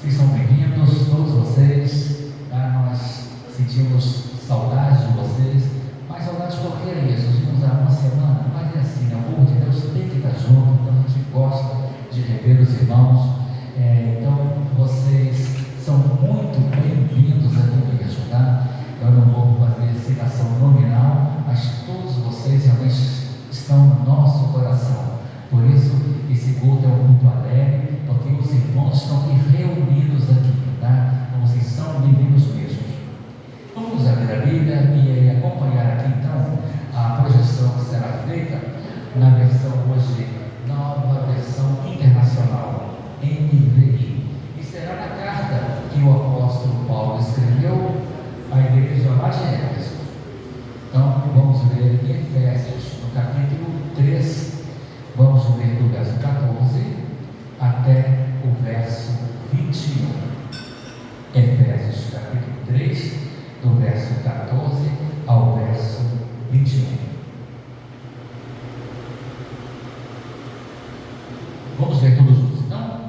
Vocês são bem-vindos, todos vocês, tá? Nós sentimos saudade de vocês, mas saudade qualquer é isso, nós vimos há uma semana, mas é assim, né? O povo de Deus tem que estar junto, então a gente gosta de rever os irmãos, então vocês são muito bem-vindos aqui mesmo, tá? Eu não vou fazer citação nominal, mas todos vocês realmente estão no nosso coração, por isso esse culto é um culto alegre, porque os irmãos estão aqui reunidos aqui, tá? Então vocês são bem-vindos mesmo. Vamos abrir a Bíblia e acompanhar aqui então a projeção que será feita na versão hoje, nova versão internacional, NVI, e será na carta que o apóstolo Paulo escreveu à igreja lá de Éfeso. Então vamos ler em Efésios, no capítulo 3, vamos ler do verso 14 até o verso 21. Efésios capítulo 3, do verso 14 ao verso 21. Vamos ver todos juntos então?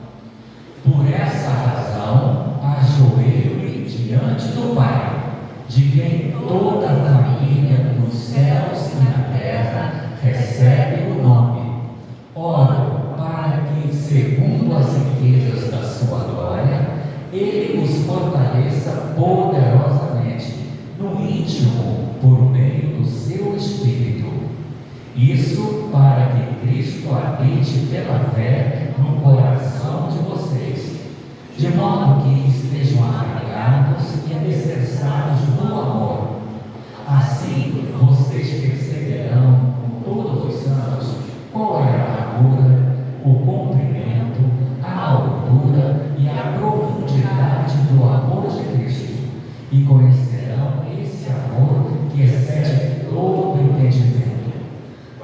Por essa razão, ajoelho-me diante do Pai, de quem toda a família nos céus e na terra recebe o nome. Oro para que, segundo as riquezas da sua glória, Ele os fortaleça poderosamente no íntimo por meio do seu Espírito. Isso para que Cristo habite pela fé no coração de vocês, de modo que estejam arraigados e alicerçados no amor. Assim vocês perceberão com todos os santos qual é a largura, o comprimento, a altura e a profundidade do amor de Cristo, e conhecerão esse amor que excede todo entendimento,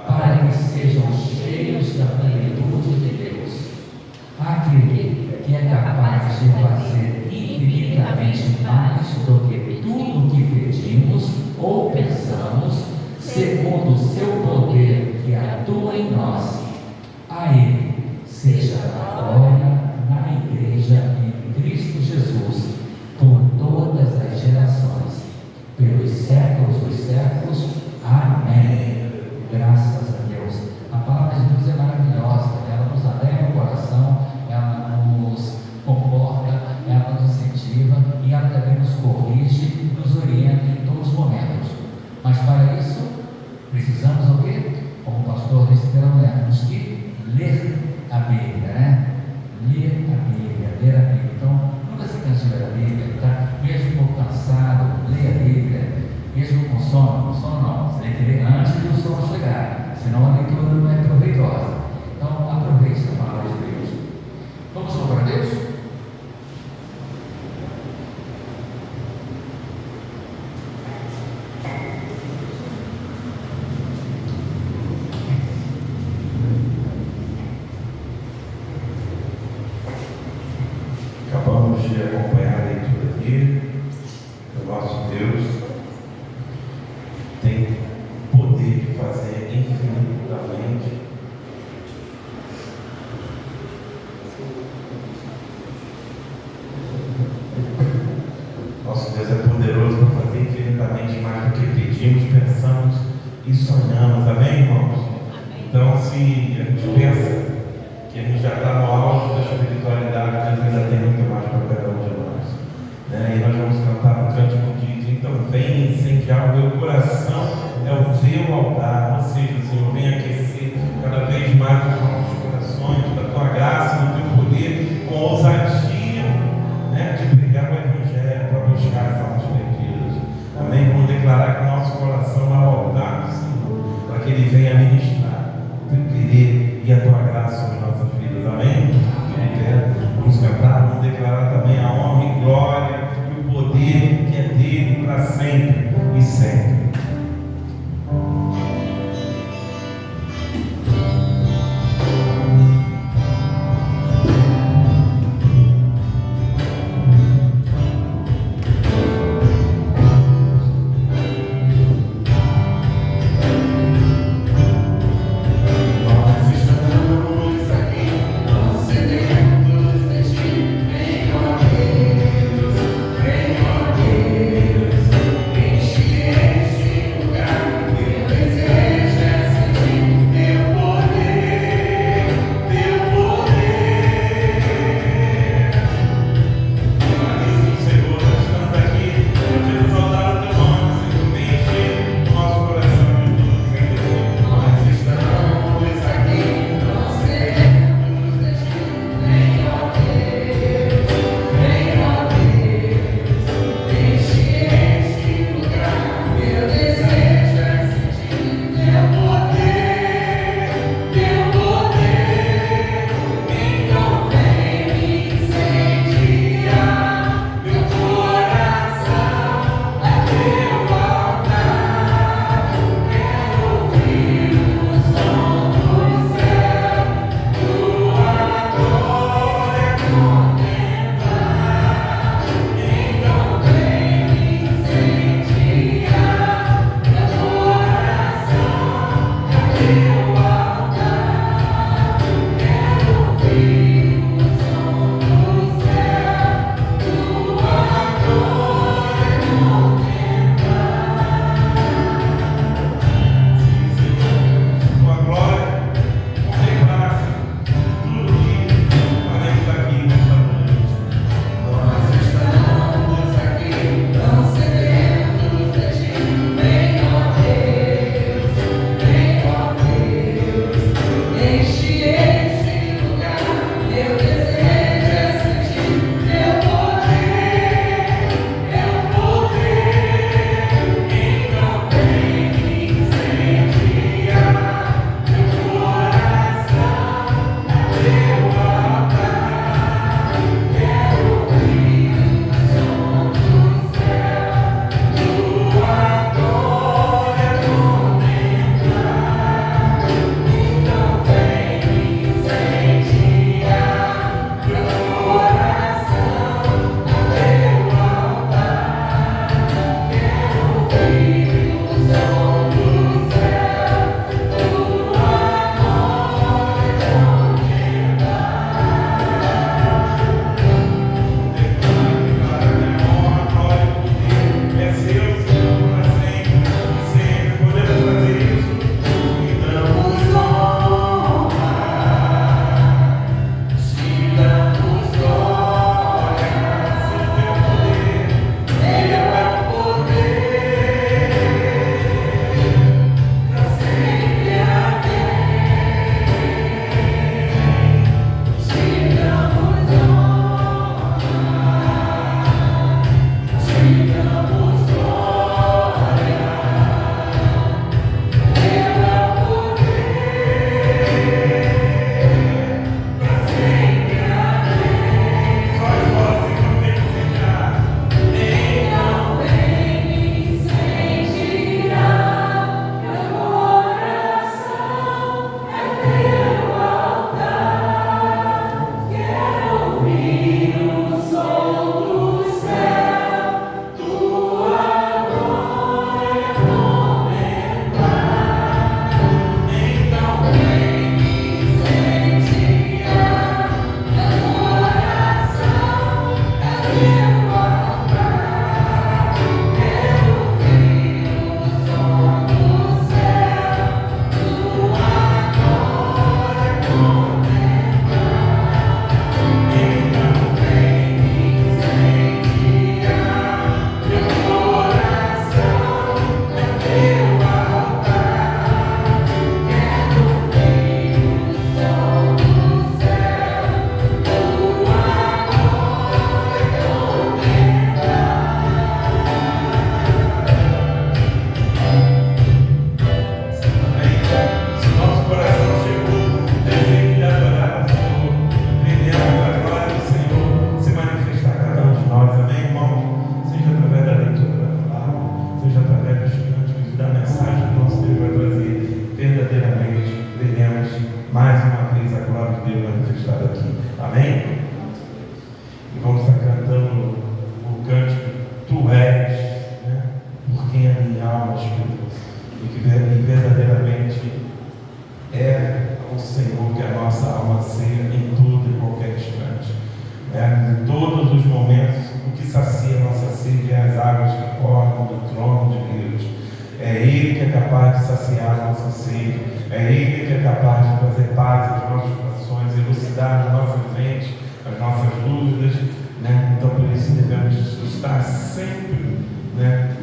para que sejam cheios da plenitude de Deus. Aquele que é capaz de fazer infinitamente mais do que tudo que pedimos ou pensamos, segundo o seu poder que atua em nós. A Ele seja a glória na Igreja em Cristo Jesus, por todas as gerações, pelos séculos dos séculos. Amém. Graças a Deus. A palavra de Deus é maravilhosa, ela nos alegra o coração, ela nos conforta, ela nos incentiva e ela também nos corrige, nos orienta em todos os momentos. Mas para isso, precisamos o quê? Como o pastor disse pela manhã, temos que ler a Bíblia, né? Ler a Bíblia. Então, nunca se canse de ler a Bíblia, tá? Mesmo um pouco cansado, leia a Bíblia. Mesmo com sono não, você tem que ler antes do sono chegar, senão a leitura não é proveitosa. Então, aproveite a palavra de Deus. Vamos louvar a Deus? Acabamos de acompanhar a leitura aqui. O nosso Deus tem o poder de fazer infinitamente nosso Deus é poderoso para fazer infinitamente mais do que pedimos, pensamos e sonhamos. Amém, irmãos? Então, se a gente pensa que a gente já está no auge da espiritualidade, Deus ainda tem muito mais para cada um de nós, né? E nós vamos cantar um cântico que diz: então vem incendiar o meu coração, é o teu altar. Ou seja, o Senhor vem aquecer cada vez mais os nossos corações, da tua graça e do teu poder, com ousadia, né, de pregar o Evangelho para buscar as almas perdidas. Amém? Vamos declarar que o nosso coração é o altar do Senhor, para que Ele venha ministrar o teu querer e a tua graça sobre nossas vidas. Amém? Vamos cantar, vamos declarar também a honra e glória e o poder que é dele para sempre e sempre. em todos os momentos, o que sacia a nossa sede é as águas que correm do trono de Deus. É Ele que é capaz de saciar a nossa sede, é Ele que é capaz de trazer paz aos nossos corações, elucidar as nossas mentes, as nossas dúvidas, né? Então, por isso devemos estar sempre, né,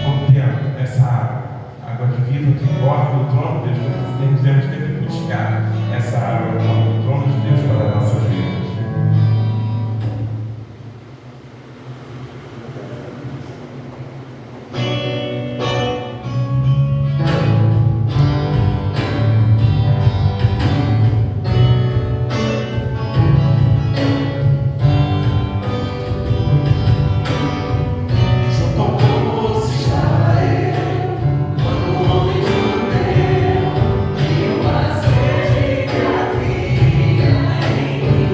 obtendo essa água de vida que corre do trono de Deus. Devemos sempre buscar essa água do trono de Deus para as nossas vidas. Quando o homem judeu viu a sede que havia em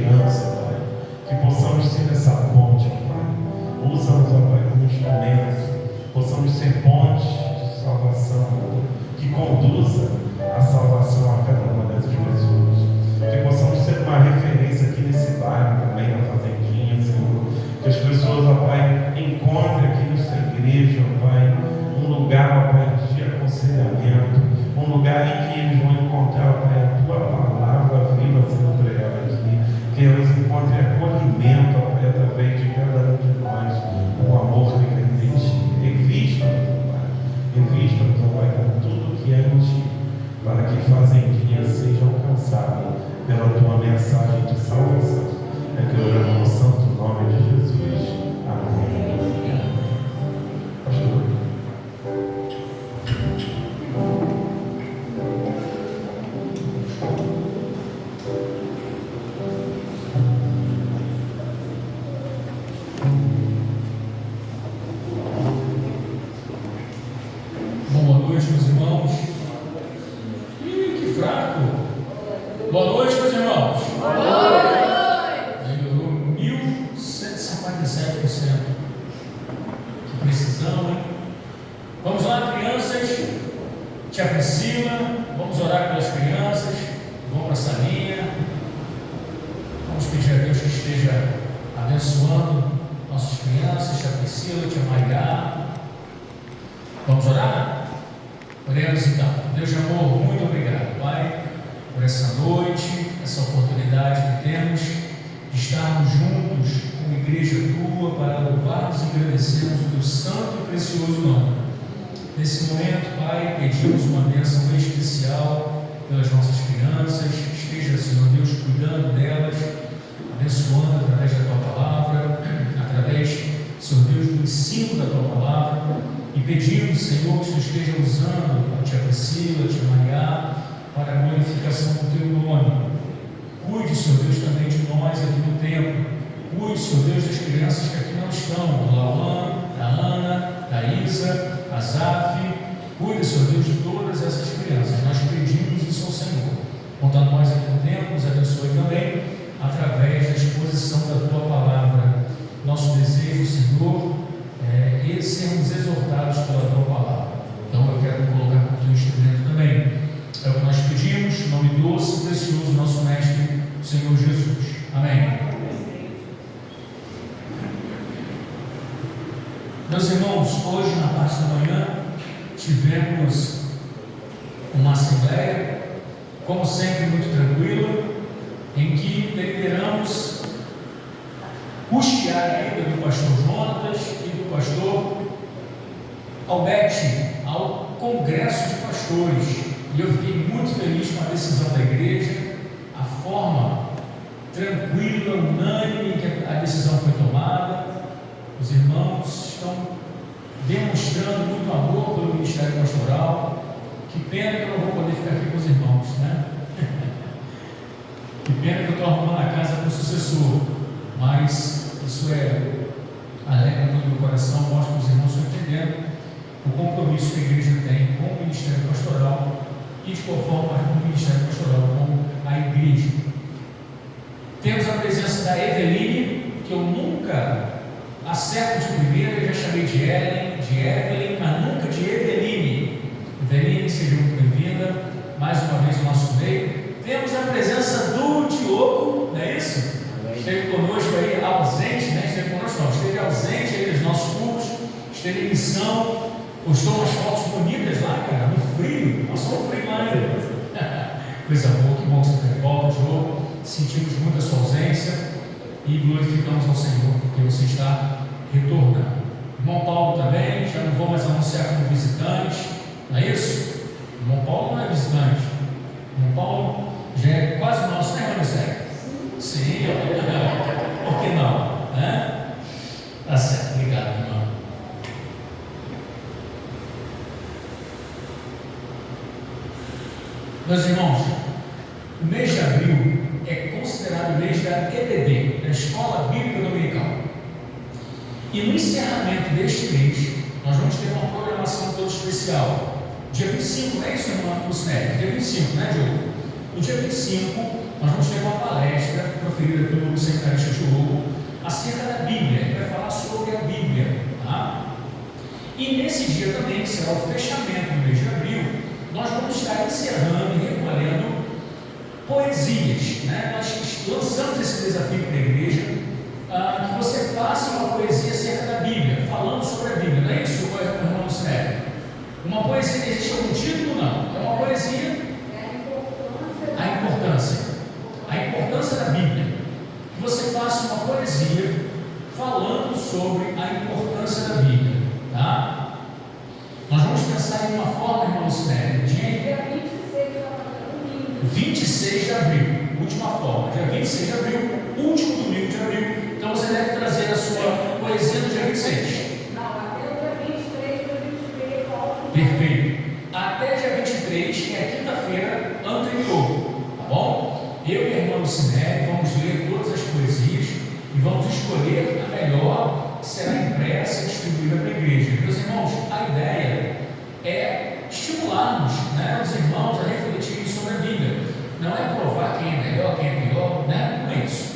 esperança, Pai. Que possamos ser essa ponte, Pai. Usa-nos, Pai, como instrumento. Possamos ser pontes de salvação, que conduza a salvação a cada uma dessas pessoas. Que possamos ser uma referência aqui nesse bairro também, na Fazendinha, Senhor. Que as pessoas, ó Pai, encontrem aqui nessa igreja, ó Pai, um lugar, ó Pai, de aconselhamento, um lugar em que eles vão encontrar, ó Pai, a Tua palavra viva sendo pregada aqui. Que eles encontrem acolhimento, ó Pai, através de cada um de nós, com o amor que vem de Ti. Revista-nos, ó Pai, revista-nos, ó Pai, com tudo que é em Ti, para que Fazendinha seja alcançada pela Tua mensagem de salvação. É que eu oro no santo nome de Jesus. Amém. Pastor. Boa noite, meus irmãos. Que fraco. Boa noite, meus irmãos. Boa noite. Melhorou 1157%. Que precisão, hein? Vamos lá, crianças. Tia Priscila, vamos orar pelas crianças. Vamos para a salinha. Vamos pedir a Deus que esteja abençoando nossas crianças, tia Priscila, tia Maria. Vamos orar? Oremos então. Deus de amor, muito obrigado, Pai, por essa noite, essa oportunidade que temos de estarmos juntos como igreja Tua para louvarmos e agradecermos o Teu santo e precioso nome. Nesse momento, Pai, pedimos uma bênção especial pelas nossas crianças. Esteja, Senhor Deus, cuidando delas, abençoando através da Tua palavra, através, Senhor Deus, do ensino da Tua palavra. E pedimos, Senhor, que o esteja usando a tia Priscila, a tia Maria, para a glorificação do Teu nome. Cuide, Senhor Deus, também de nós aqui no templo. Cuide, Senhor Deus, das crianças que aqui não estão, do Lauan, da Ana, da Isa, da Zaf. Cuide, Senhor Deus, de todas essas crianças. Nós pedimos isso ao Senhor. Quanto a nós aqui no templo, nos abençoe também, através da exposição da Tua palavra. Nosso desejo, Senhor, e sermos exortados pela Tua palavra. Então eu quero me colocar como Teu instrumento também. É o que nós pedimos, em nome doce e precioso do nosso Mestre, o Senhor Jesus. Amém. Meus irmãos, hoje na parte da manhã tivemos uma assembleia, como sempre muito tranquila, em que deliberamos custear a ida do pastor Jonatas e do pastor Albete ao Congresso de Pastores. E eu fiquei muito feliz com a decisão da igreja, a forma tranquila, unânime que a decisão foi tomada. Os irmãos estão demonstrando muito amor pelo ministério pastoral. Que pena que eu não vou poder ficar aqui com os irmãos, né? Que pena que eu estou arrumando a casa para o sucessor, mas isso alegra muito o meu coração, mostra que os irmãos estão entendendo o compromisso que a igreja tem com o ministério pastoral e de qual forma com o ministério pastoral, com a igreja. Temos a presença da Eveline, que eu nunca acerto de primeira, eu já chamei de Ellen, de Evelyn, mas nunca de Eveline. Eveline, seja muito bem-vinda, mais uma vez no nosso meio. Temos a presença do Diogo, não é isso? Esteve conosco aí, ausente, né? Esteve conosco não, esteve ausente aí dos nossos cultos, esteve em missão, postou umas fotos bonitas lá, cara, no frio, passou o frio lá ainda. Coisa boa, que bom que você está de volta, Diogo. Sentimos muito a sua ausência e glorificamos ao Senhor, porque você está retornando. Irmão Paulo também, já não vou mais anunciar como visitante, não é isso? Irmão Paulo não é visitante, irmão Paulo já é quase nosso, né, irmão Sérgio? Sim, por que não? Né? Tá certo, obrigado, irmão. Meus irmãos, o mês de abril é considerado o mês da EBD, da Escola Bíblica Dominical. E no encerramento deste mês, nós vamos ter uma programação toda especial. Dia 25, não é isso, irmão Lucinete? Dia 25, né, Diogo? No dia 25, nós vamos ter uma palestra proferida pelo seminarista Diogo acerca da Bíblia. Ele vai falar sobre a Bíblia, tá? E nesse dia também, que será o fechamento do mês de abril, nós vamos estar encerrando e recolhendo poesias, né? Nós lançamos esse desafio para a igreja, que você faça uma poesia acerca da Bíblia, falando sobre a Bíblia. Não é isso, irmão Lucinério? Uma poesia, existe algum título? Não. É uma poesia. A importância da Bíblia. Que você faça uma poesia falando sobre a importância da Bíblia, tá? Nós vamos pensar em uma forma, irmão Lucinério, de 26 de abril, última forma, dia 26 de abril, último domingo de abril. Então você deve trazer a sua poesia no dia 26. Não, até o dia 23, dia 23, Perfeito. Até dia 23, que é a quinta-feira anterior, tá bom? Eu e a irmã Lucinério vamos ler todas as poesias e vamos escolher a melhor, que será impressa e distribuída para a igreja. Meus irmãos, a ideia é estimularmos, né, os irmãos a refletirem sobre a Bíblia. Não é provar quem é melhor, quem é pior, né? Não é isso.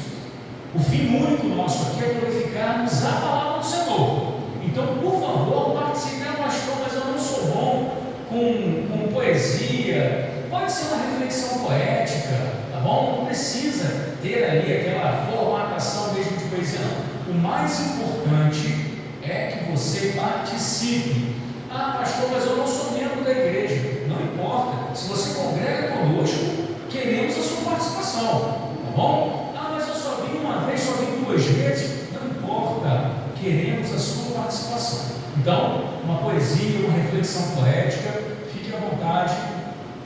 O fim único nosso aqui é glorificarmos a palavra do Senhor. Então, por favor, participe. Pastor, mas eu não sou bom com poesia. Pode ser uma reflexão poética, tá bom? Não precisa ter ali aquela formatação mesmo de poesia, não. O mais importante é que você participe. Ah, pastor, mas eu não sou membro da igreja. Não importa. Se você congrega conosco, queremos a sua participação, tá bom? Ah, mas eu só vim uma vez, só vim 2 vezes. Não importa. Queremos a sua participação. Então, uma poesia, uma reflexão poética, fique à vontade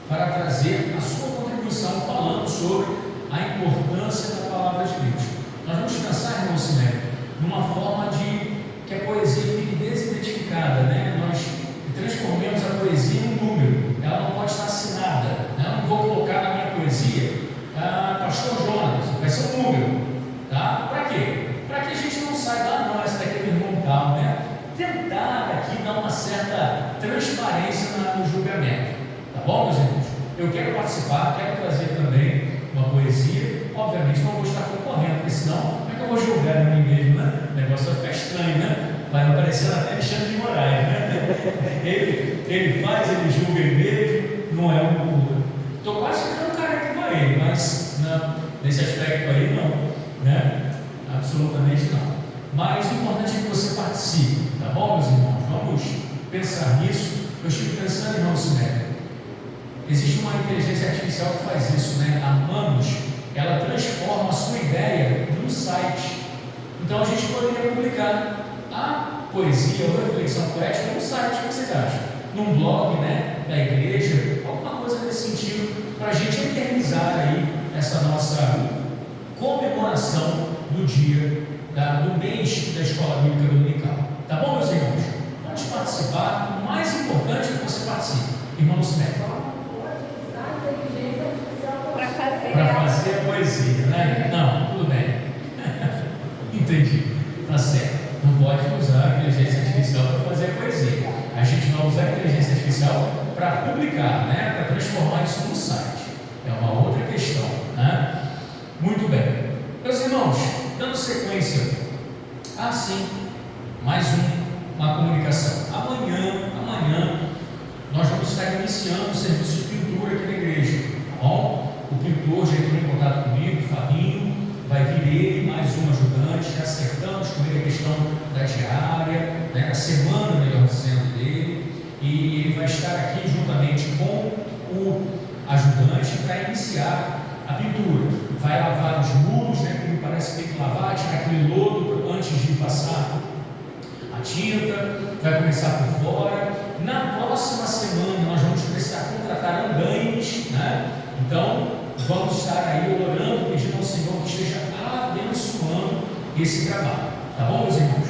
para trazer a sua contribuição falando sobre a importância da palavra de Deus. Nós vamos pensar, irmão Sinério, numa forma de que a poesia fique desidentificada, né? Nós transformemos a poesia em um número, ela não pode estar assinada, né? Eu não vou colocar na minha poesia Pastor Jonas, vai ser um número, tá? Para quê? Para que a gente não saiba, não, essa daqui é meu irmão tal, né? Tentar aqui dar uma certa transparência no julgamento, tá bom, meus irmãos? Eu quero participar, quero trazer também uma poesia. Obviamente não vou estar concorrendo, porque senão como é que eu vou julgar a mim mesmo, né? O negócio vai ficar estranho, né? Vai aparecer até Alexandre de Moraes, né? Ele faz, ele julga ele mesmo, não é um culto. Estou quase ficando careca com ele, mas não, nesse aspecto aí não, né? Absolutamente não. Mas o importante é que você participe, tá bom, meus irmãos? Vamos pensar nisso. Eu estive pensando, irmão Sinério, existe uma inteligência artificial que faz isso, né? A Manus, ela transforma a sua ideia num site. Então a gente poderia publicar a poesia ou a reflexão poética num site. O que você acha? Num blog, né, da igreja, alguma coisa nesse sentido, para a gente eternizar aí essa nossa comemoração do dia, do mês da Escola Bíblica Dominical. Tá bom, meus irmãos? Vamos participar. O mais importante é que você participe. Irmão Sinério. Para fazer a poesia, né? Não, tudo bem. Entendi. Tá certo. Não pode usar a inteligência artificial para fazer a poesia. A gente vai usar a inteligência artificial para publicar, né? Para transformar isso num site. É uma outra questão, né? Muito bem. Meus irmãos, dando sequência, sim, mais uma comunicação. Amanhã, nós vamos estar iniciando o serviço de pintura aqui na igreja, tá bom? O pintor já entrou em contato comigo, Fabinho, vai vir ele, mais um ajudante, já acertamos com ele a questão da diária, né, a semana, melhor dizendo, dele, e ele vai estar aqui juntamente com o ajudante para iniciar a pintura. Vai lavar os muros, né, que me parece que tem que lavar, tirar aquele lodo antes de passar a tinta, vai começar por fora. Na próxima semana nós vamos precisar contratar andaimes, né? Então vamos estar aí orando, pedindo ao Senhor que esteja abençoando esse trabalho, tá bom, meus irmãos?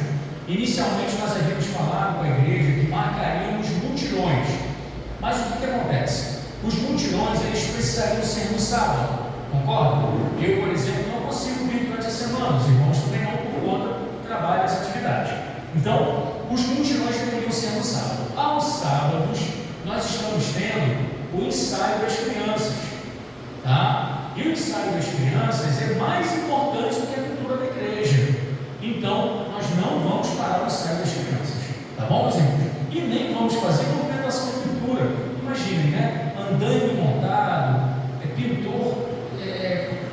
Inicialmente nós havíamos falado com a igreja que marcaríamos mutirões, mas o que acontece? Os mutirões eles precisariam ser no sábado, concorda? Eu, por exemplo, não consigo vir durante a semana, os irmãos também não, por conta do trabalho dessa atividade. Então, os mutirões deveriam ser no sábado. Aos sábados, nós estamos tendo o ensaio das crianças, tá? E o ensaio das crianças é mais importante do que a cultura da igreja. Então, nós não vamos parar o ensaio das crianças, tá bom, meus irmãos? E nem vamos fazer movimentação de pintura. Imaginem, né? Andando montado, pintor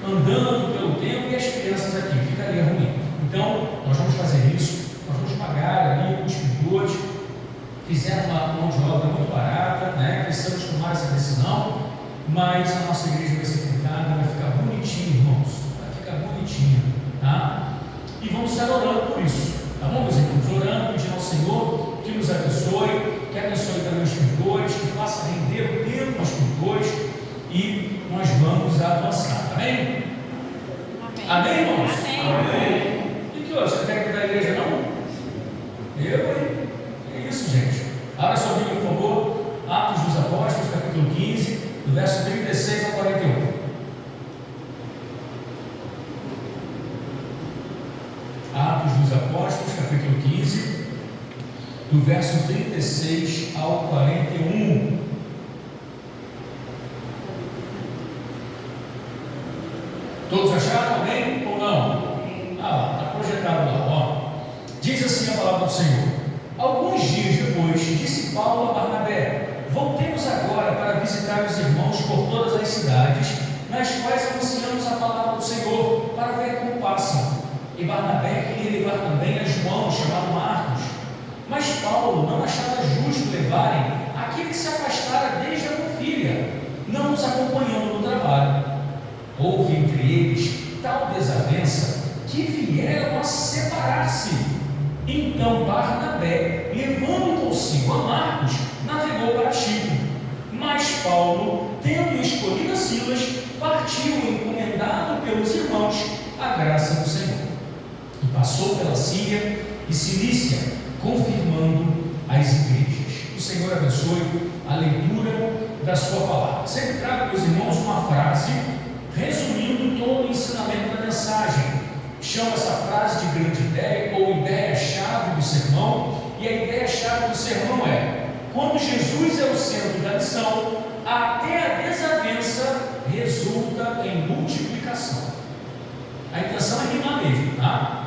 andando pelo tempo e as crianças aqui, ficaria ruim. Então, nós vamos fazer isso, nós vamos pagar ali os pintores, fizeram uma mão de obra muito barata, né? Precisamos tomar essa decisão, mas a nossa igreja vai ser pintada, vai ficar bonitinha, irmãos, vai ficar bonitinha, tá? E vamos estar orando por isso, tá bom, meus irmãos? Orando, pedindo ao Senhor que nos abençoe, que abençoe também os pintores, que faça render o tempo aos pintores, e nós vamos avançar, amém? Amém, irmãos? Amém. E que hoje? Você quer que da igreja não? Eu, hein? É isso, gente. Abra sua Bíblia, por favor. Atos dos Apóstolos, capítulo 15, do verso 36 ao 41. Atos dos Apóstolos, capítulo 15, do verso 36 ao 41. Todos acharam? Amém ou não? Está projetado lá, ó. Diz assim a palavra do Senhor: alguns dias depois, disse Paulo a Barnabé: voltemos agora para visitar os irmãos por todas as cidades, nas quais anunciamos a palavra do Senhor, para ver como passam. E Barnabé queria levar também a João, chamado Marcos. Mas Paulo não achava justo levarem aquele que se afastara desde a Panfilha, não os acompanhando no trabalho. Houve entre eles tal desavença que vieram a separar-se. Então Barnabé, levando consigo a Marcos, navegou para Chipre. Mas Paulo, tendo escolhido a Silas, partiu encomendado pelos irmãos a graça do Senhor. E passou pela Síria e Cilícia, confirmando as igrejas. O Senhor abençoe a leitura da sua palavra. Sempre trago, meus irmãos, uma frase resumindo todo o ensinamento da mensagem. Chama essa frase de grande ideia ou ideia-chave do sermão, e a ideia-chave do sermão é: quando Jesus é o centro da missão, até a desavença resulta em multiplicação. A intenção é rimar mesmo, tá?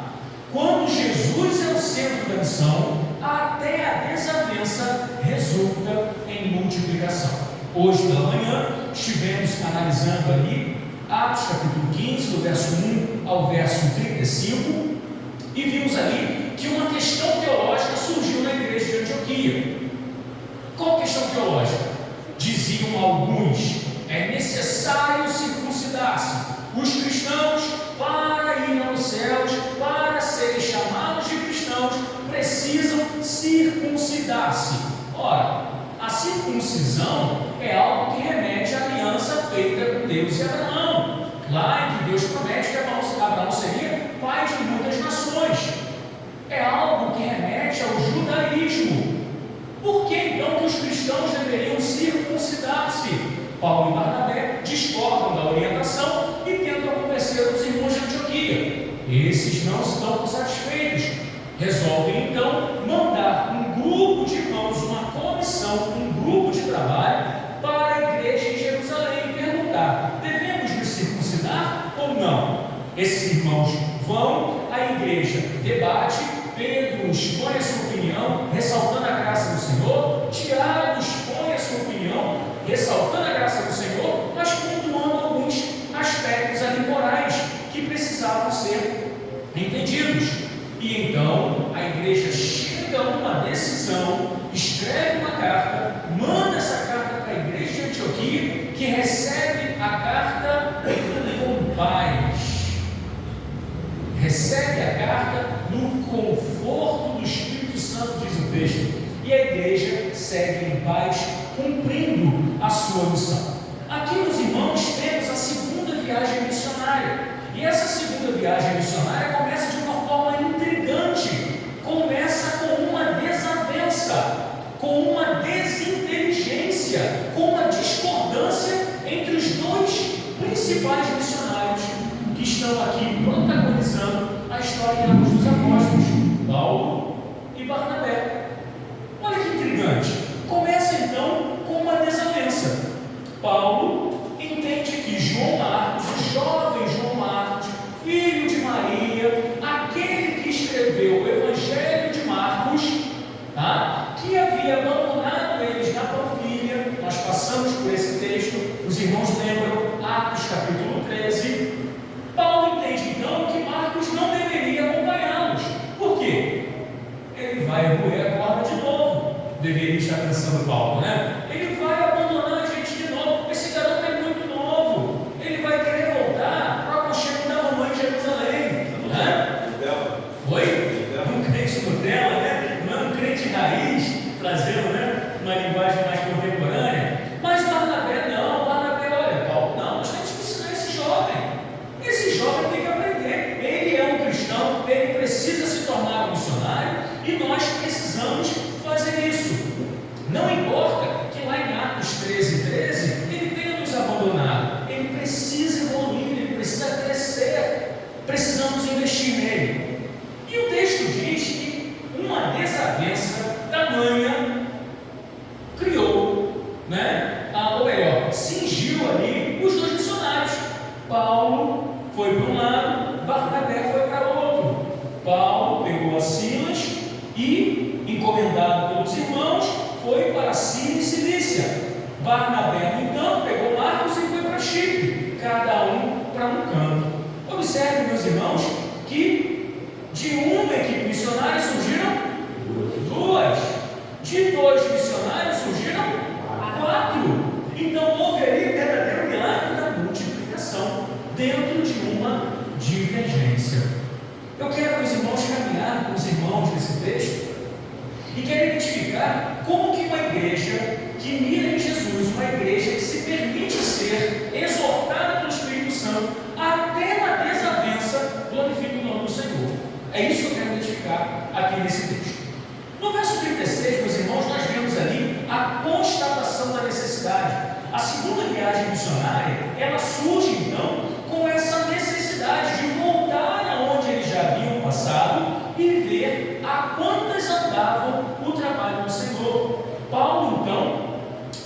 Quando Jesus é o centro da missão, até a desavença resulta em multiplicação. Hoje pela manhã estivemos analisando ali Atos capítulo 15, do verso 1 ao verso 35, e vimos ali que uma questão teológica surgiu na igreja de Antioquia. Qual questão teológica? Diziam alguns: é necessário circuncidar-se. Os cristãos, para ir aos céus, para serem chamados de cristãos, precisam circuncidar-se. Ora, a circuncisão é algo que remete à aliança feita com Deus e Abraão. Lá em que Deus promete que Abraão seria pai de muitas nações. É algo que remete ao judaísmo. Por que então que os cristãos deveriam circuncidar-se? Paulo e Barnabé discordam da orientação e tentam convencer os irmãos de Antioquia. Esses não estão satisfeitos. Resolvem então mandar um grupo de irmãos, uma comissão, um grupo de trabalho para a igreja em Jerusalém e perguntar: devemos nos circuncidar ou não? Esses irmãos vão, a igreja debate, Pedro expõe a sua opinião, ressaltando a graça do Senhor, Tiago expõe a sua opinião, ressaltando a graça do Senhor, mas pontuando alguns aspectos ali morais que precisavam ser entendidos. E então a igreja chega a uma decisão, escreve uma carta, manda essa carta para a igreja de Antioquia, que recebe a carta com paz, recebe a carta no conforto do Espírito Santo, diz o texto, e a igreja segue em paz, cumprindo a sua missão. Aqui, meus irmãos, temos a segunda viagem missionária, e essa segunda viagem missionária começa de uma forma intrigante, começa com uma desavença, com uma desinteligência, com uma discordância entre os dois principais missionários que estão aqui protagonizando a história de Atos dos Apóstolos, Paulo e Barnabé. Olha que intrigante. Começa então com uma desavença. Paulo entende que João Marcos escreveu o Evangelho de Marcos, tá? Que havia abandonado eles na Panfilha. Nós passamos por esse texto, os irmãos lembram, Atos capítulo 13. Paulo entende então que Marcos não deveria acompanhá-los. Por quê? Ele vai roer a corda de novo. Deveria estar pensando Paulo, né? Ele vai abandonar a gente de novo. Esse garoto é muito novo. Ele vai querer voltar para o aconchego da mamãe em Jerusalém. Né? Oi? Um crente Nutella, né? Não é um crente raiz, trazendo, né, uma linguagem mais contemporânea. Mas Barnabé não. Barnabé, olha, Paulo, não, nós temos que ensinar esse jovem. Esse jovem tem que aprender. Ele é um cristão, ele precisa se tornar um missionário e nós precisamos fazer isso. Não importa que lá em Atos 13, ele tenha nos abandonado. Ele precisa evoluir, ele precisa crescer. Precisamos investir nele. E o texto diz que uma desavença tamanha criou, né? Ou melhor, cingiu ali os dois missionários. Paulo foi para um lado, Barnabé foi para o outro. Paulo pegou a Silas e, encomendado pelos irmãos, foi para Síria e Cilícia. Barnabé, no entanto, pegou Marcos e foi para Chipre, cada um para um canto. Observe, meus irmãos, que de uma equipe missionária surgiram duas, de dois missionários surgiram quatro. Então houve ali o verdadeiro milagre da multiplicação dentro de uma divergência. Eu quero, meus irmãos, caminhar com os irmãos nesse texto e quero identificar como que uma igreja que mira em Jesus, uma igreja que se permite ser exortada pelo Espírito Santo até na desavença, glorifica o nome do Senhor. É isso que eu quero identificar aqui nesse texto. No verso 36, meus irmãos, nós vemos ali a constatação da necessidade. A segunda viagem missionária, ela surge então com essa necessidade de voltar aonde eles já haviam passado e ver a quantas andavam o trabalho do Senhor. Paulo então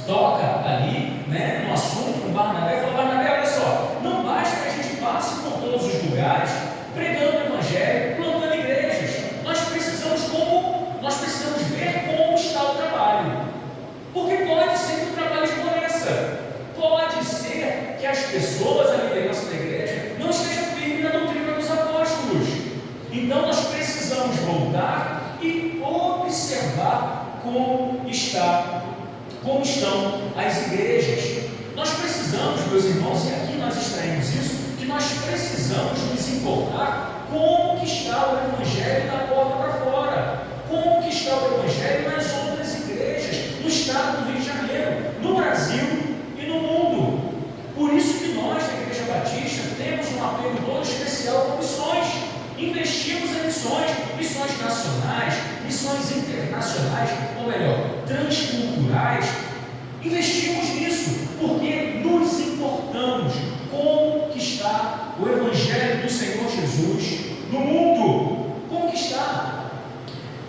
toca ali, né, no assunto com Barnabé e fala: Barnabé, olha só, não basta que a gente passe por todos os lugares pregando o Evangelho, plantando igrejas. Nós precisamos ver como está o trabalho. Porque pode ser que o trabalho esmoreça. Pode ser que as pessoas, a liderança da igreja, não esteja firme na doutrina dos apóstolos. Então nós precisamos voltar e observar como estão as igrejas. Nós precisamos, meus irmãos, e aqui nós extraímos isso, que nós precisamos nos importar como que está o Evangelho da porta para fora, como que está o Evangelho nas outras igrejas, no estado do Rio de Janeiro, no Brasil e no mundo. Por isso que nós, da Igreja Batista, temos um apelo todo especial com missões. Investimos em missões nacionais, missões internacionais, ou melhor, transculturais. Investimos nisso porque nos importamos como que está o Evangelho do Senhor Jesus no mundo. Como que está?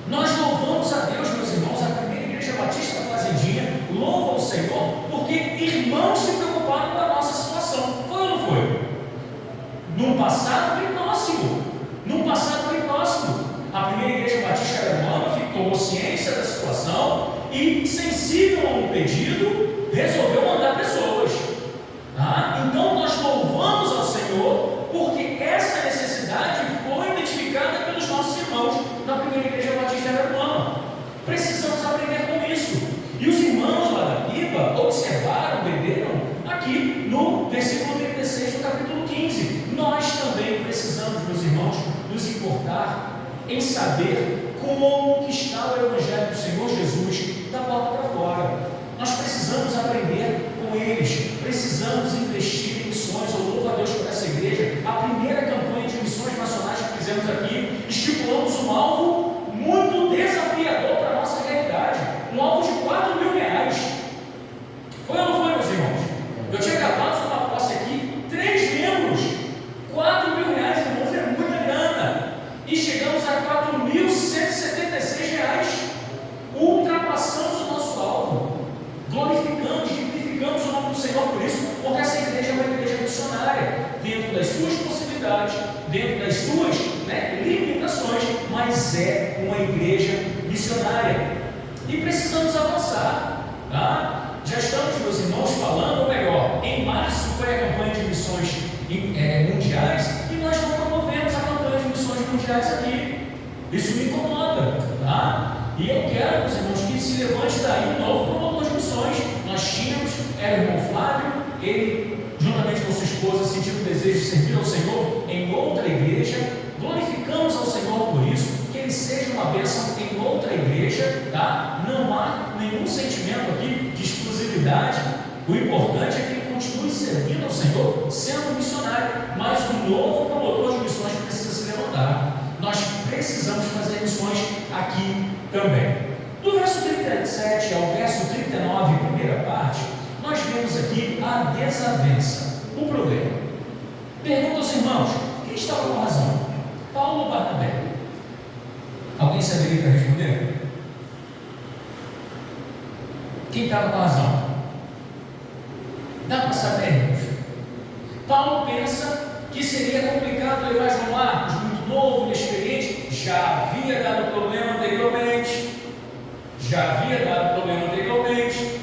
Nós louvamos a Deus, meus irmãos, a primeira Igreja Batista da Fazendinha louva o Senhor porque irmãos se preocuparam com a nossa situação. Foi ou não foi? Num passado bem próximo. A primeira Igreja Batista Alemã tomou ciência da situação e, sensível a um pedido, resolveu mandar pessoas. Então nós louvamos ao Senhor porque essa necessidade foi identificada pelos nossos irmãos na primeira Igreja Batista Alemã. Precisamos aprender com isso. E os irmãos lá da Piba observaram, beberam aqui no versículo 36 do capítulo 15. Nós também precisamos, meus irmãos, nos importar em saber como que está o Evangelho do Senhor Jesus da porta para fora. Nós precisamos aprender com eles, precisamos investir em missões. Eu louvo a Deus por essa igreja. A primeira campanha de missões nacionais que fizemos aqui, estipulamos um alvo muito desafiador para a nossa realidade, um alvo de R$4.000. Foi ou não foi, meus irmãos? Eu tinha acabado de tomar posse aqui, 3 membros, R$4.000, irmãos, é muita grana. E chegamos a R$4.176, ultrapassamos o nosso alvo, glorificamos, dignificamos o nome do Senhor por isso, porque essa igreja é uma igreja missionária, dentro das suas possibilidades, dentro das suas limitações, mas mas é uma igreja missionária. E precisamos avançar, tá? Já estamos, meus irmãos, falando, ou melhor, em março foi a campanha de missões mundiais e nós não promovemos a campanha de missões mundiais aqui. Isso me incomoda, tá? E eu quero, meus irmãos, que se levante daí um novo promotor de missões. Nós tínhamos, era o irmão Flávio, ele, juntamente com sua esposa, sentiu o desejo de servir ao Senhor em outra igreja. Glorificamos ao Senhor por isso, que ele seja uma bênção em outra igreja, tá? Não há nenhum sentimento aqui de exclusividade. O importante é que ele continue servindo ao Senhor, sendo missionário, mas um novo promotor de missões precisa se levantar. Nós precisamos fazer missões aqui também. Do verso 37 ao verso 39, primeira parte, nós vemos aqui a desavença, o problema. Pergunta aos irmãos: quem estava com razão? Paulo ou Barnabé? Alguém saberia para responder? Quem estava com razão? Dá para saber, irmãos? Paulo pensa que seria complicado levar João Marcos, muito novo, inexperiente, já havia dado problema anteriormente,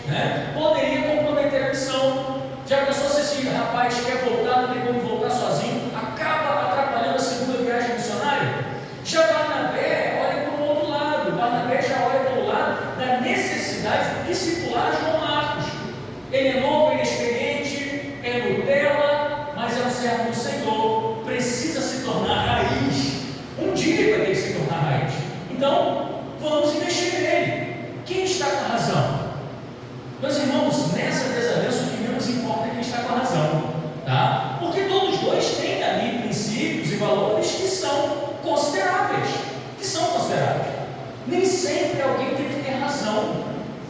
né? Poderia comprometer a missão. Já pensou se esse rapaz quer voltar, não tem como voltar sozinho, acaba atrapalhando a segunda viagem missionária? Já Barnabé olha para o outro lado, Barnabé já olha para o lado da necessidade de discipular João Marcos. Ele é novo, inexperiente, é Nutella, mas é um servo do Senhor, precisa se tornar raiz. Um dia ele vai ter que se tornar raiz. Então, vamos investir nele. Quem está com a razão? Meus irmãos, nessa desavença o que menos importa é quem está com a razão, tá? Porque todos dois têm ali princípios e valores que são consideráveis. Nem sempre alguém tem que ter razão.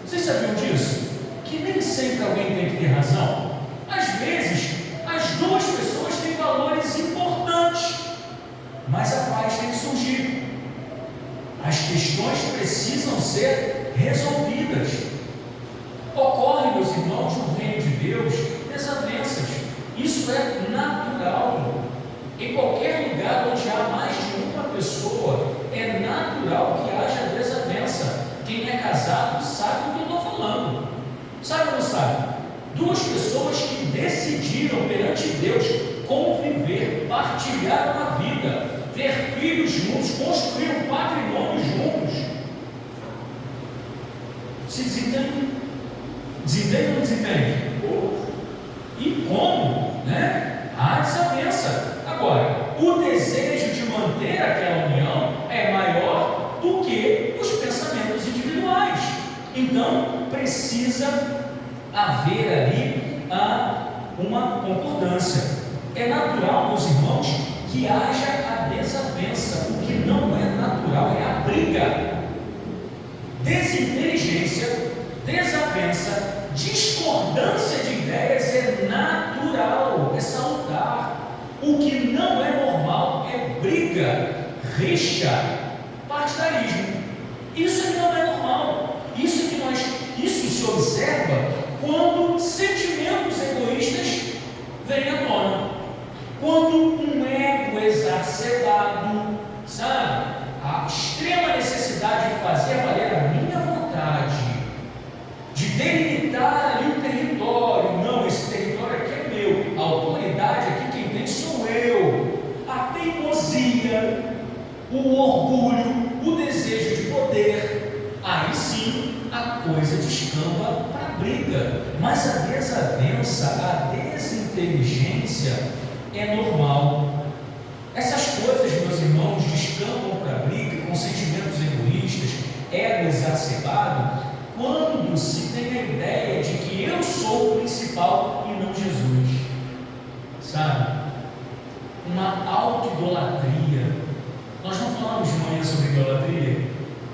Vocês sabiam disso? Que nem sempre alguém tem que ter razão. Às vezes, as duas pessoas têm valores importantes, mas a paz tem que surgir. As questões precisam ser resolvidas. Ocorre, meus irmãos, no reino de Deus, desavenças. Isso é natural. Em qualquer lugar onde há mais de uma pessoa, é natural que haja desavença. Quem é casado sabe o que eu estou falando. Sabe ou não sabe? Duas pessoas que decidiram perante Deus conviver, partilhar uma vida, ter filhos juntos, construir um patrimônio juntos, se desentendem. Desentende ou não desentende? E como? Né? Há desavença. Agora, o desejo de manter aquela união é maior do que os pensamentos individuais. Então, precisa haver ali uma concordância. É natural, meus irmãos, que haja a desavença. O que não é natural é a briga. Desinteligência, desavença, discordância de ideias é natural, é salutar. O que não é normal é briga, rixa, partidarismo. Isso não é normal. Isso se observa quando sentimentos egoístas vêm à tona, quando um ego exacerbado, sabe? A extrema necessidade de fazer valer a minha vontade, de delimitar ali o território. Não, esse território aqui é meu, a autoridade aqui quem tem sou eu. A teimosia, o orgulho, o desejo de poder, aí sim a coisa descamba para a briga. Mas a desavença, a desinteligência é normal. Essas coisas, meus irmãos, descambam para a briga com sentimentos egoístas, ego exacerbado, quando se tem a ideia de que eu sou o principal e não Jesus, sabe? Uma auto-idolatria. Nós não falamos de manhã sobre idolatria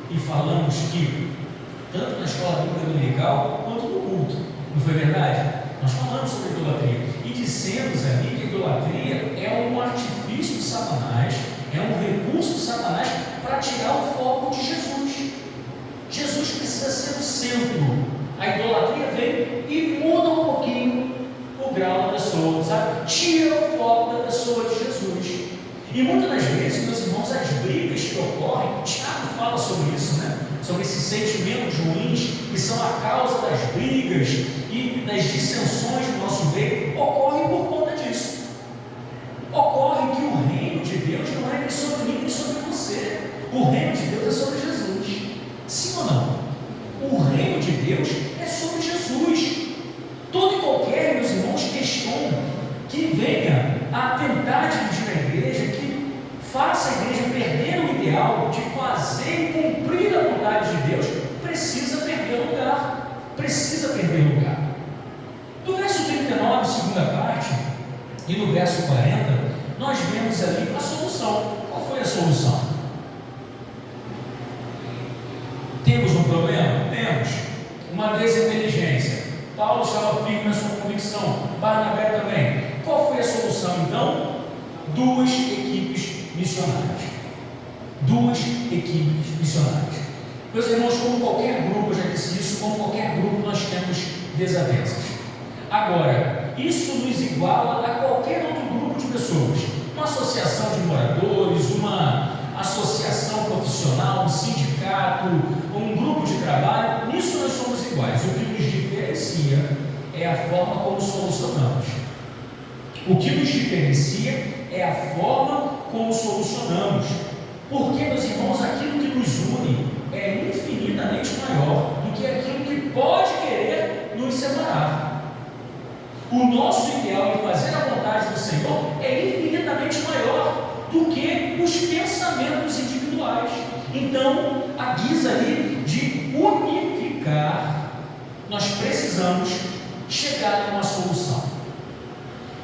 e falamos que tanto na escola bíblica dominical quanto no culto, não foi verdade? Nós falamos sobre idolatria e dissemos ali que a idolatria é um artifício de Satanás, é um recurso de Satanás para tirar o foco de Jesus. Jesus precisa ser o centro. A idolatria vem e muda um pouquinho o grau da pessoa, sabe? Tira o foco da pessoa de Jesus. E muitas das vezes, meus irmãos, as brigas que ocorrem sentimentos ruins, que são a causa das brigas e das dissensões do nosso meio, ocorre por conta disso. Ocorre que o reino de Deus não é nem sobre mim nem sobre você. O reino de Deus é sobre Jesus. Sim ou não? O reino de Deus é sobre Jesus. Todo e qualquer, meus irmãos, questão que venha a tentar dirigir a igreja, que faça a igreja perder o ideal de fazer e cumprir a vontade de Deus, precisa perder lugar. Precisa perder lugar. No verso 39, segunda parte, e no verso 40, nós vemos ali a solução. Qual foi a solução? Temos um problema? Temos. Uma desinteligência. Paulo estava firme na sua convicção, Barnabé também. Qual foi a solução então? 2 equipes missionárias. 2 equipes missionárias. Meus irmãos, como qualquer grupo, eu já disse isso, como qualquer grupo nós temos desavenças. Agora, isso nos iguala a qualquer outro grupo de pessoas. Uma associação de moradores, uma associação profissional, um sindicato, um grupo de trabalho, nisso nós somos iguais. O que nos diferencia é a forma como solucionamos. O que nos diferencia é a forma como solucionamos. Porque, meus irmãos, aquilo que nos une é infinitamente maior do que aquilo que pode querer nos separar. O nosso ideal em fazer a vontade do Senhor é infinitamente maior do que os pensamentos individuais. Então, a guisa ali de unificar, nós precisamos chegar a uma solução.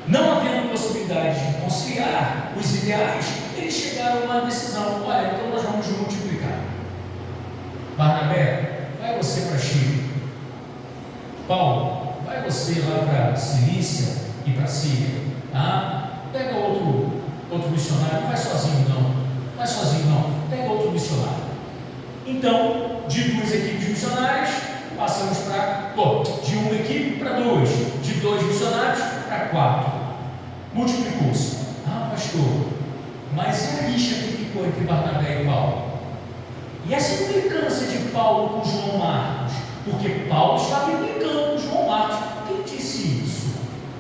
Não havendo possibilidade de conciliar os ideais, eles chegaram a uma decisão: olha, então nós vamos multiplicar. Barnabé, vai você para Chipre. Paulo, vai você lá para Cilícia e para Síria. Pega outro missionário, não vai sozinho não, pega outro missionário. Então, de 2 equipes missionárias, passamos de uma equipe para 2, de 2 missionários para 4, multiplicou-se. Pastor, mas e a rixa que ficou entre Barnabé e Paulo? E essa implicância de Paulo com João Marcos? Porque Paulo estava implicando com João Marcos. Quem disse isso?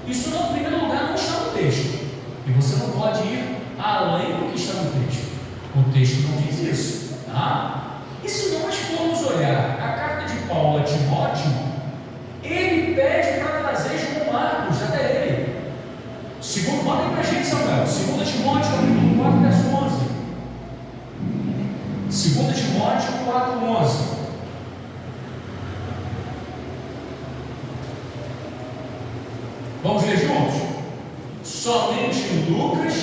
Isso, em primeiro lugar, não está no texto. E você não pode ir além do que está no texto. O texto não diz isso. E se nós formos olhar a carta de Paulo a Timóteo, ele pede para trazer João Marcos até ele. Segundo, bota aí para a gente, Samuel. 2 Timóteo, capítulo 4, verso 11. 2 Timóteo 4, 11. Vamos ler juntos? Somente Lucas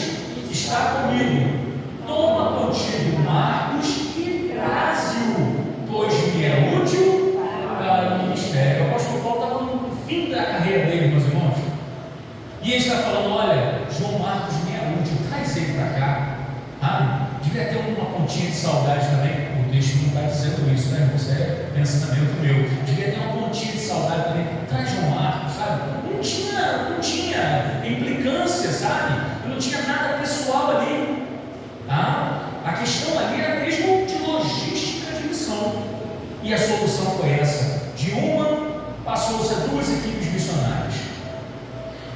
está comigo. Toma contigo Marcos e traze-o, pois me é útil para o ministério. O apóstolo Paulo estava no fim da carreira dele, meus irmãos. E ele está falando: olha, João Marcos me é útil, traz ele para cá. Devia ter uma pontinha de saudade também. O texto não está dizendo isso, né? Você é pensamento meu. Devia ter uma pontinha de saudade também. Traz João Marcos, sabe? Não tinha implicância, sabe? Não tinha nada pessoal ali. A questão ali era mesmo de logística de missão. E a solução foi essa: de uma passou-se a 2 equipes missionárias,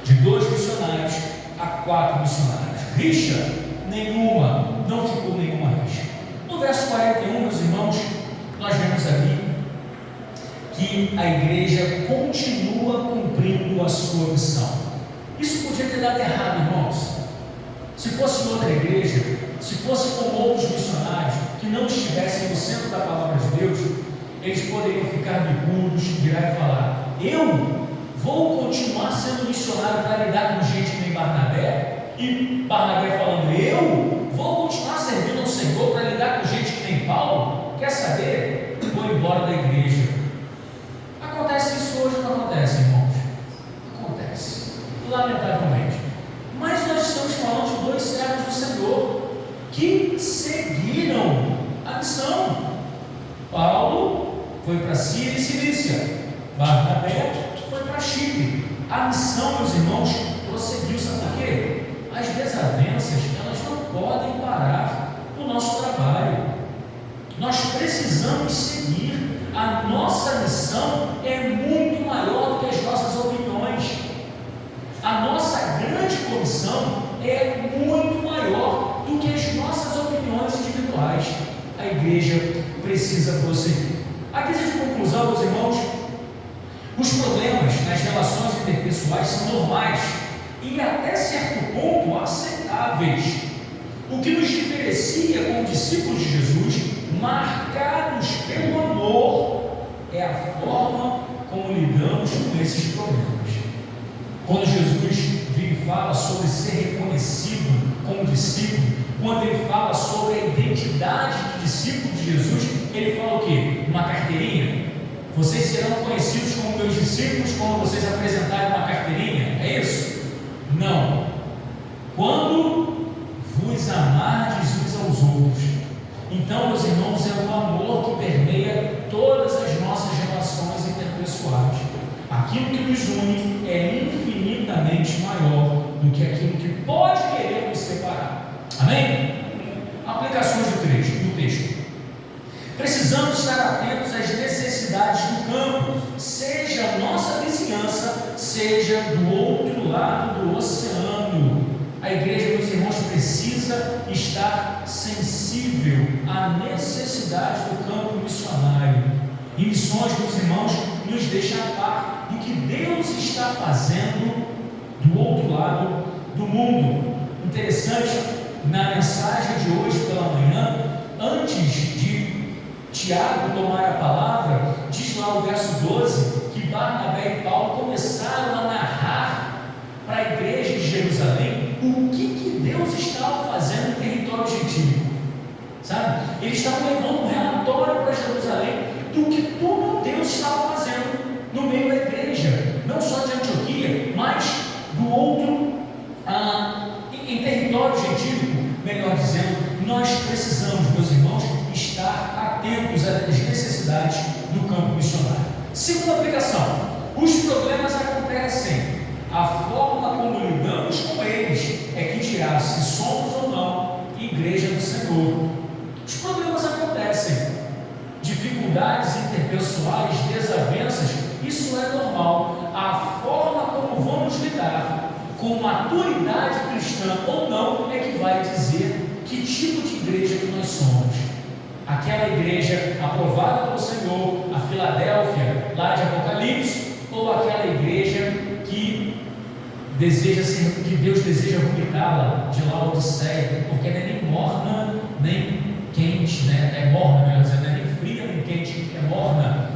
de 2 missionários a 4 missionários. Rixa nenhuma, não ficou nenhuma rixa. No verso 41, meus irmãos, nós vemos ali que a igreja continua cumprindo a sua missão. Isso podia ter dado errado, irmãos. Se fosse outra igreja, se fosse com outros missionários que não estivessem no centro da palavra de Deus, eles poderiam ficar bicudos, virar e falar: eu vou continuar sendo missionário para lidar com gente que nem Barnabé? E Barnabé falando: eu vou continuar servindo ao Senhor para lidar com gente que nem Paulo? Quer saber? Vou embora da igreja. Acontece isso hoje ou não acontece, irmãos? Acontece, lamentavelmente. Mas nós estamos falando de 2 servos do Senhor que seguiram a missão. Paulo foi para Síria e Cilícia, Barnabé foi para Chipre. A missão, meus irmãos, prosseguiu. Sabe por quê? As desavenças, elas não podem parar o nosso trabalho. Nós precisamos seguir ir, a nossa missão é muito maior do que as nossas opiniões. A nossa grande comissão é muito maior do que as nossas opiniões individuais. A igreja precisa prosseguir. Aqui, de conclusão, meus irmãos, os problemas nas relações interpessoais são normais e até certo ponto aceitáveis. O que nos diferencia como discípulos de Jesus, marcados pelo amor, é a forma como lidamos com esses problemas. Quando Jesus vira e fala sobre ser reconhecido como discípulo, quando ele fala sobre a identidade de discípulo de Jesus, ele fala o quê? Uma carteirinha? Vocês serão conhecidos como meus discípulos quando vocês apresentarem uma carteirinha? É isso? Não. Quando vos amardes uns aos outros. Então, meus irmãos, é o amor que permeia todas as nossas relações interpessoais. Aquilo que nos une é infinitamente maior do que aquilo que pode querer nos separar. Amém? Aplicações do texto. Precisamos estar atentos às necessidades do campo, seja a nossa vizinhança, seja do outro lado do oceano. A igreja, meus irmãos, precisa estar sensível à necessidade do campo missionário. E missões, meus irmãos, nos deixa a par do que Deus está fazendo do outro lado do mundo. Interessante, na mensagem de hoje pela manhã, antes de Tiago tomar a palavra, diz lá o verso 12, que Barnabé e Paulo começaram a narrar para a igreja de Jerusalém o que Deus estava fazendo em território gentil, sabe? Eles estavam levando um relatório para Jerusalém do que tudo Deus estava fazendo no meio da igreja, não só de Antioquia, mas do outro, em território gentil, melhor dizendo. Nós precisamos, meus irmãos, estar atentos às necessidades do campo missionário. Segunda aplicação: os problemas acontecem, a forma como lidamos com eles é que dirá se somos ou não igreja do Senhor. Os problemas acontecem, dificuldades interpessoais, desavenças, isso é normal. A forma como vamos lidar com maturidade cristã ou não é que vai dizer que tipo de igreja que nós somos. Aquela igreja aprovada pelo Senhor, a Filadélfia, lá de Apocalipse, ou aquela igreja que deseja ser, que Deus deseja vomitá-la de Laodiceia, porque não é nem morna, nem quente, né? É morna, melhor dizendo, não é nem fria, nem quente, é morna.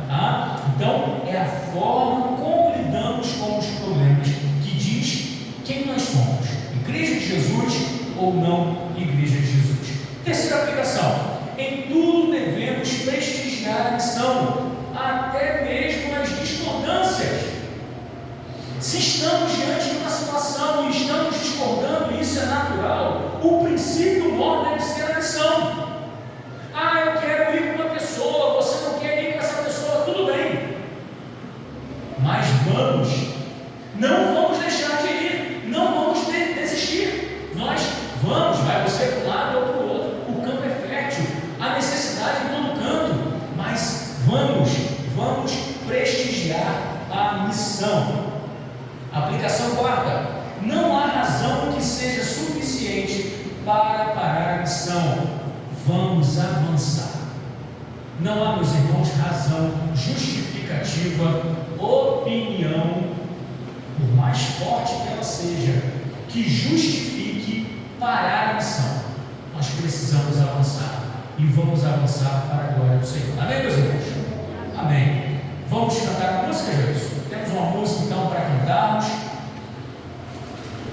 Então, é a forma como lidamos com os problemas que diz quem nós somos, igreja de Jesus ou não igreja de Jesus. Terceira aplicação: em tudo devemos prestigiar a missão, até mesmo nas discordâncias. Se estamos diante de uma situação e estamos discordando, isso é natural. O princípio maior deve ser a missão. Eu quero ir com uma pessoa, você não quer ir com essa pessoa, tudo bem, mas não vamos deixar de ir, não vamos desistir. Nós vamos, vai você para um lado ou para o outro. O campo é fértil, há necessidade em todo canto, mas vamos prestigiar a missão. Aplicação quarta: não há razão que seja suficiente para parar a missão. Vamos avançar. Não há, meus irmãos, razão justificativa, opinião, por mais forte que ela seja, que justifique parar a missão. Nós precisamos avançar e vamos avançar para a glória do Senhor. Amém, meus irmãos? Amém. Vamos cantar a música, Jesus? Temos uma música então para cantarmos.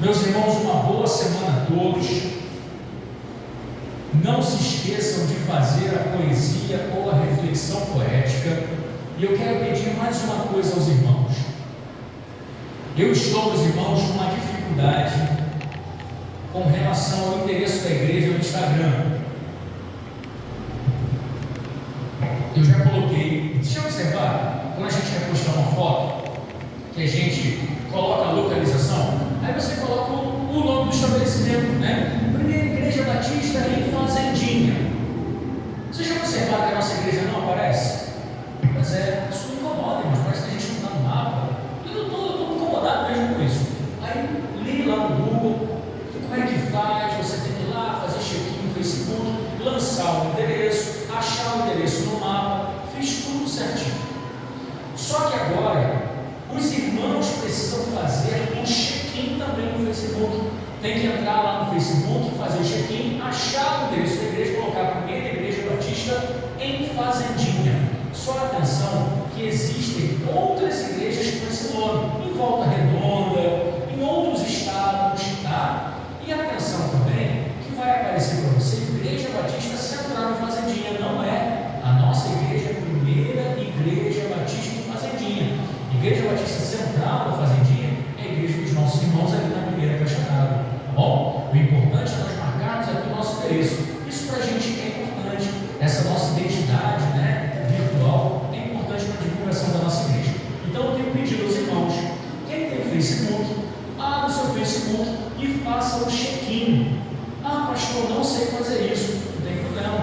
Meus irmãos, uma boa semana a todos. Não se esqueçam de fazer a poesia ou a reflexão poética. E eu quero pedir mais uma coisa aos irmãos. Eu estou, meus irmãos, com uma dificuldade com relação ao endereço da igreja no Instagram. Eu já coloquei. Deixa eu observar, quando a gente vai postar uma foto, que a gente coloca a localização, aí você coloca o nome do estabelecimento, né? Primeira Igreja Batista em Fazendinha. Vocês já observaram que a nossa igreja não aparece? salvo o endereço, achar o endereço no mapa, fiz tudo certinho. Só que agora, os irmãos precisam fazer um check-in também no Facebook. Tem que entrar lá no Facebook, fazer o check-in, achar o endereço da igreja, colocar a primeira igreja batista em Fazendinha. Só atenção que existem outras igrejas com esse nome, em Volta Redonda, em outros estados, tá? E atenção também que vai aparecer para você Igreja Batista Central em Fazendinha. Não é a nossa igreja, a primeira igreja batista em Fazendinha. Igreja Batista Central em Fazendinha é a igreja dos nossos irmãos ali na primeira caixa d'água, tá bom? O importante é nós marcarmos aqui o nosso endereço. Isso para a gente é importante, essa nossa identidade, né, virtual, é importante para a divulgação da nossa igreja. Então eu tenho pedido aos irmãos, quem tem Facebook, abra o seu Facebook e faça o check-in. Ah, pastor, não sei fazer isso. Não tem problema.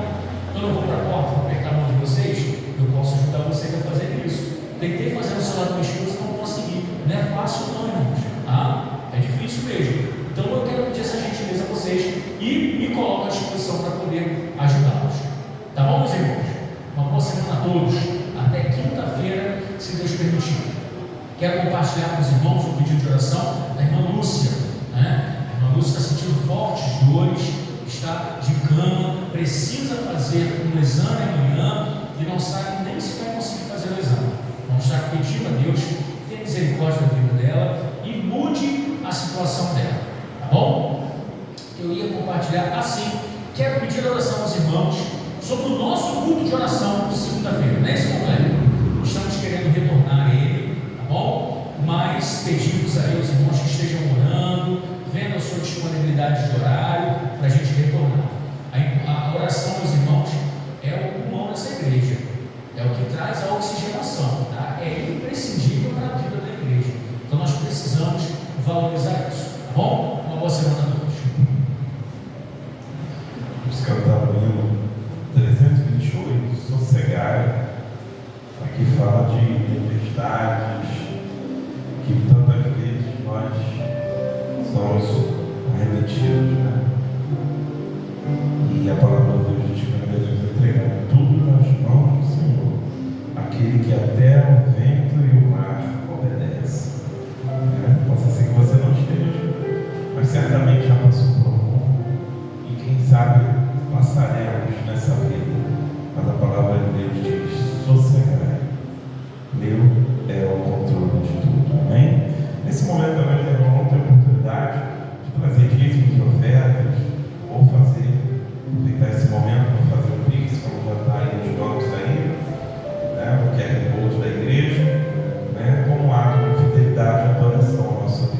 Quando eu vou para a porta para apertar a mão de vocês, eu posso ajudar vocês a fazer isso. Tentei fazer no celular do meu esposo e não consegui. Não é fácil não, irmãos. Ah, é difícil mesmo. Então eu quero pedir essa gentileza a vocês e me coloco à disposição para poder ajudá-los. Tá bom, meus irmãos? Uma boa semana a todos. Até quinta-feira, se Deus permitir. Quero compartilhar com os irmãos um pedido de oração da irmã Lúcia, né? A irmã Lúcia está sentindo fortes dores, está de cama, precisa fazer um exame amanhã e não sabe nem se vai conseguir fazer o exame. Vamos estar pedindo a Deus que tenha misericórdia da vida dela e mude a situação dela, tá bom? Eu ia compartilhar assim. Quero pedir a oração aos irmãos sobre o nosso culto de oração de segunda-feira, né, esse completo? Estamos querendo retornar a ele, tá bom? Mas pedimos aí aos irmãos que estejam orando, vendo a sua disponibilidade de horário, para a gente retornar. A oração dos irmãos é o pulmão dessa igreja, é o que traz a oxigenação, tá? É imprescindível para a vida da igreja. Então nós precisamos valorizar isso, tá bom? Uma boa semana a todos. Vamos cantar o hino 328, Sossegai. Aqui fala de tempestades, que tantas vezes nós somos arremetidos, né? E a palavra de Deus diz que nós devemos entregar tudo nas mãos do Senhor, aquele que até o vento e o mar obedece. Né? Possa ser que você não esteja, mas certamente já passou por algum, e quem sabe passaremos nessa vida. Mas a palavra de Deus diz: sossegai, meu é o controle de tudo. Amém? Nesse momento também vamos ter a oportunidade de trazer dízimos e ofertas, ou aproveitar esse momento para fazer o Pix, como já está aí nos bancos aí, né, o QR Code da igreja, né, como um ato de fidelidade e adoração ao nosso Deus.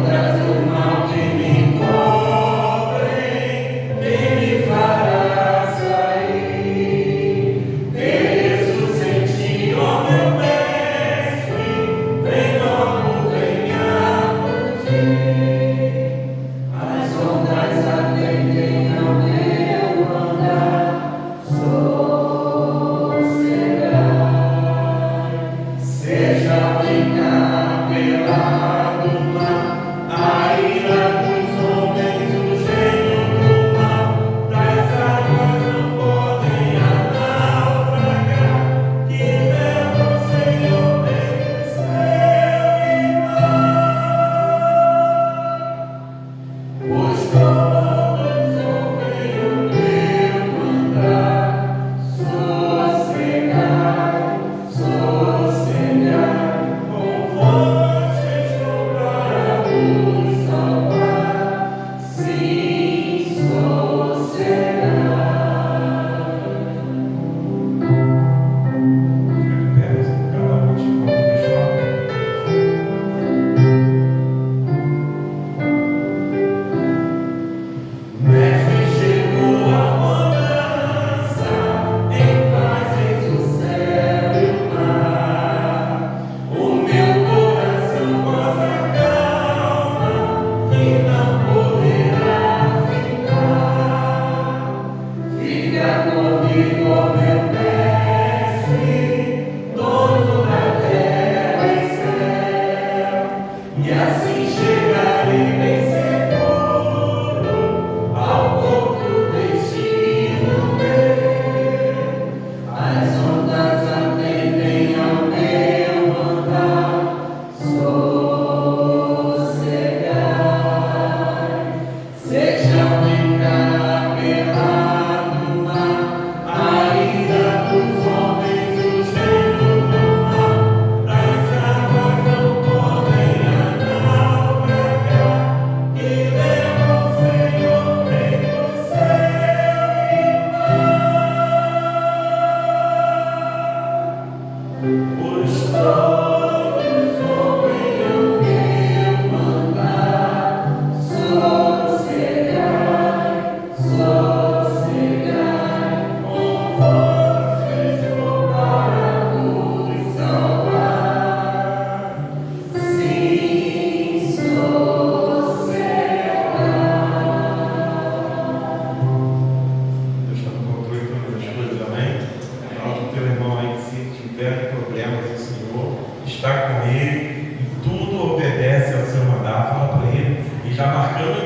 Brasil.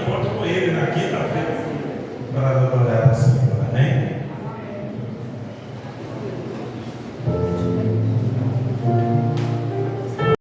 encontro com Ele na quinta-feira para adorar a Senhor. Amém?